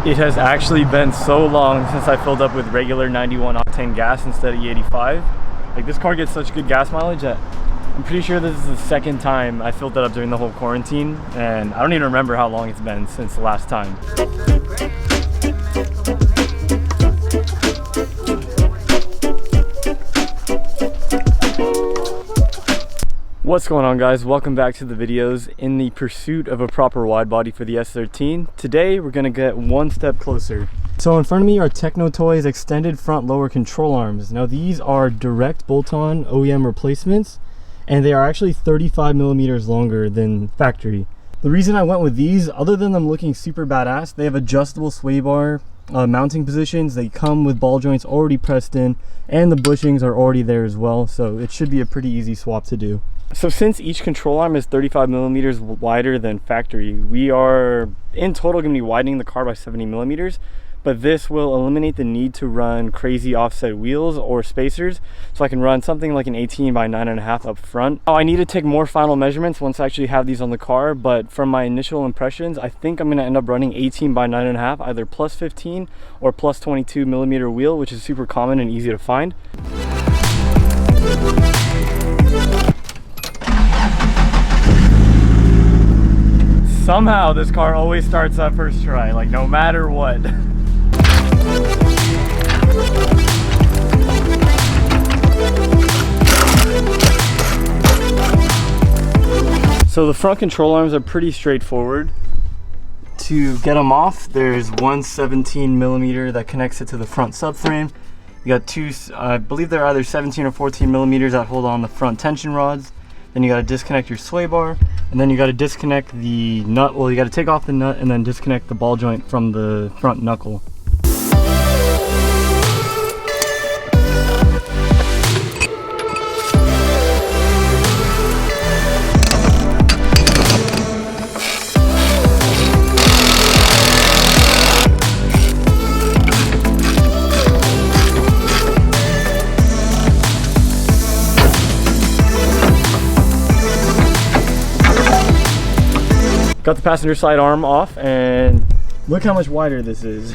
It has actually been so long since I filled up with regular 91 octane gas instead of E85. Like, this car gets such good gas mileage that I'm pretty sure this is the second time I filled that up during the whole quarantine, and I don't even remember how long it's been since the last time. What's going on, guys? Welcome back to the videos. In the pursuit of a proper wide body for the S13, today we're gonna get one step closer. So in front of me are Techno Toys extended front lower control arms. Now these are direct bolt-on OEM replacements, and they are actually 35 millimeters longer than factory. The reason I went with these, other than them looking super badass, they have adjustable sway bar mounting positions. They come with ball joints already pressed in, and the bushings are already there as well, so it should be a pretty easy swap to do. So since each control arm is 35 millimeters wider than factory, we are in total going to be widening the car by 70 millimeters, but this will eliminate the need to run crazy offset wheels or spacers, so I can run something like an 18 by 9.5 up front. I need to take more final measurements once I actually have these on the car, but from my initial impressions, I think I'm going to end up running 18 by 9.5, either plus 15 or plus 22 millimeter wheel, which is super common and easy to find. Somehow this car always starts up first try, like no matter what. So the front control arms are pretty straightforward. To get them off, there's one 17 millimeter that connects it to the front subframe. You got two, I believe they're either 17 or 14 millimeters that hold on the front tension rods. Then you got to disconnect your sway bar, and then you got to disconnect the nut. Well, you got to take off the nut and then disconnect the ball joint from the front knuckle. Got the passenger side arm off, and look how much wider this is.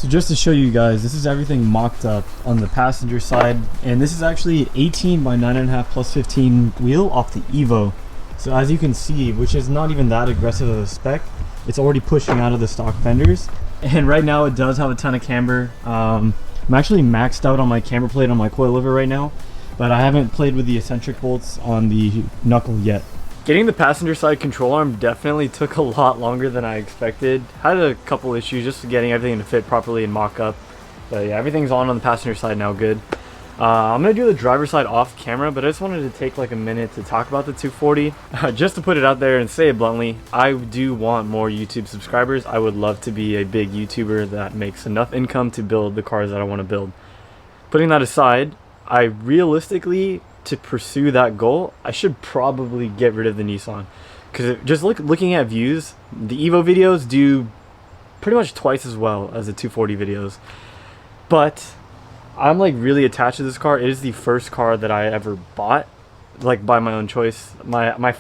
Just to show you guys, this is everything mocked up on the passenger side, and this is actually 18 by 9.5 plus 15 wheel off the Evo. So as you can see, which is not even that aggressive of a spec, it's already pushing out of the stock fenders, and right now it does have a ton of camber. I'm actually maxed out on my camber plate on my coilover right now, but I haven't played with the eccentric bolts on the knuckle yet. Getting the passenger side control arm definitely took a lot longer than I expected. Had a couple issues just getting everything to fit properly and mock up. But yeah, everything's on the passenger side now good. I'm going to do the driver's side off camera, but I just wanted to take like a minute to talk about the 240. Just to put it out there and say it bluntly, I do want more YouTube subscribers. I would love to be a big YouTuber that makes enough income to build the cars that I want to build. Putting that aside, I realistically, to pursue that goal, I should probably get rid of the Nissan, because just looking at views, the Evo videos do pretty much twice as well as the 240 videos. But I'm like really attached to this car. It is the first car that I ever bought, like by my own choice. My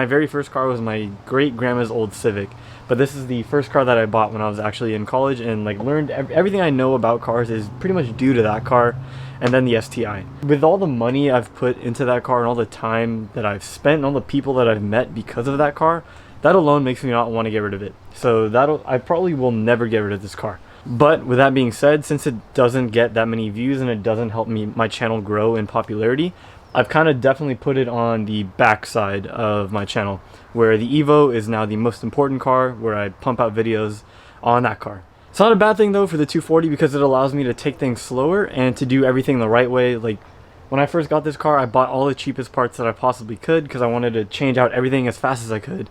very first car was my great grandma's old Civic, but this is the first car that I bought when I was actually in college, and like learned everything I know about cars is pretty much due to that car. And then the STI. With all the money I've put into that car and all the time that I've spent and all the people that I've met because of that car, that alone makes me not want to get rid of it. So I probably will never get rid of this car. But with that being said, since it doesn't get that many views and it doesn't help my channel grow in popularity, I've kind of definitely put it on the back side of my channel, where the Evo is now the most important car, where I pump out videos on that car. It's not a bad thing though for the 240, because it allows me to take things slower and to do everything the right way. Like when I first got this car, I bought all the cheapest parts that I possibly could because I wanted to change out everything as fast as I could.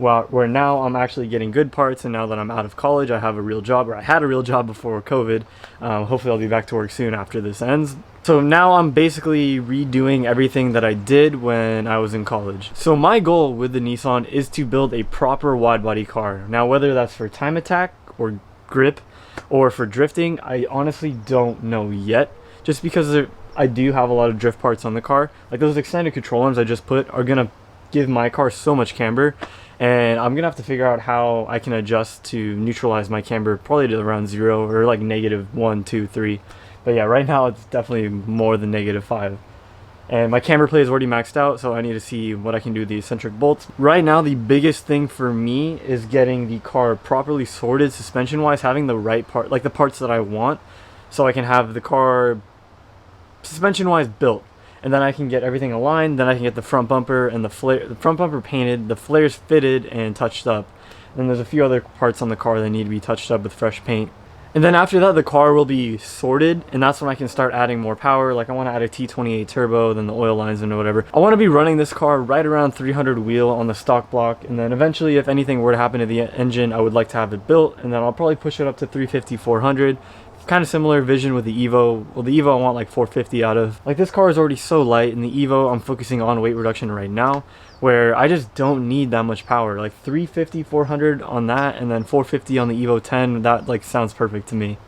where now I'm actually getting good parts, and now that I'm out of college, I have a real job, or I had a real job before COVID. Hopefully I'll be back to work soon after this ends. So now I'm basically redoing everything that I did when I was in college. So my goal with the Nissan is to build a proper wide body car. Now whether that's for time attack or grip or for drifting, I honestly don't know yet, just because I do have a lot of drift parts on the car. Like those extended control arms I just put are gonna give my car so much camber, and I'm gonna have to figure out how I can adjust to neutralize my camber, probably to around 0 or like -1, 2, 3. But yeah, right now it's definitely more than -5. And my camber play is already maxed out, so I need to see what I can do with the eccentric bolts. Right now, the biggest thing for me is getting the car properly sorted suspension-wise, having the right part, like the parts that I want, so I can have the car suspension-wise built. And then I can get everything aligned, then I can get the front bumper and the front bumper painted, the flares fitted and touched up. And there's a few other parts on the car that need to be touched up with fresh paint. And then after that, the car will be sorted, and that's when I can start adding more power. Like I want to add a T28 turbo, then the oil lines and whatever. I want to be running this car right around 300 wheel on the stock block, and then eventually if anything were to happen to the engine, I would like to have it built, and then I'll probably push it up to 350, 400. Kind of similar vision with the Evo. Well, the Evo I want like 450 out of. Like this car is already so light, and the Evo I'm focusing on weight reduction right now, where I just don't need that much power. Like 350, 400 on that, and then 450 on the Evo 10, that like sounds perfect to me.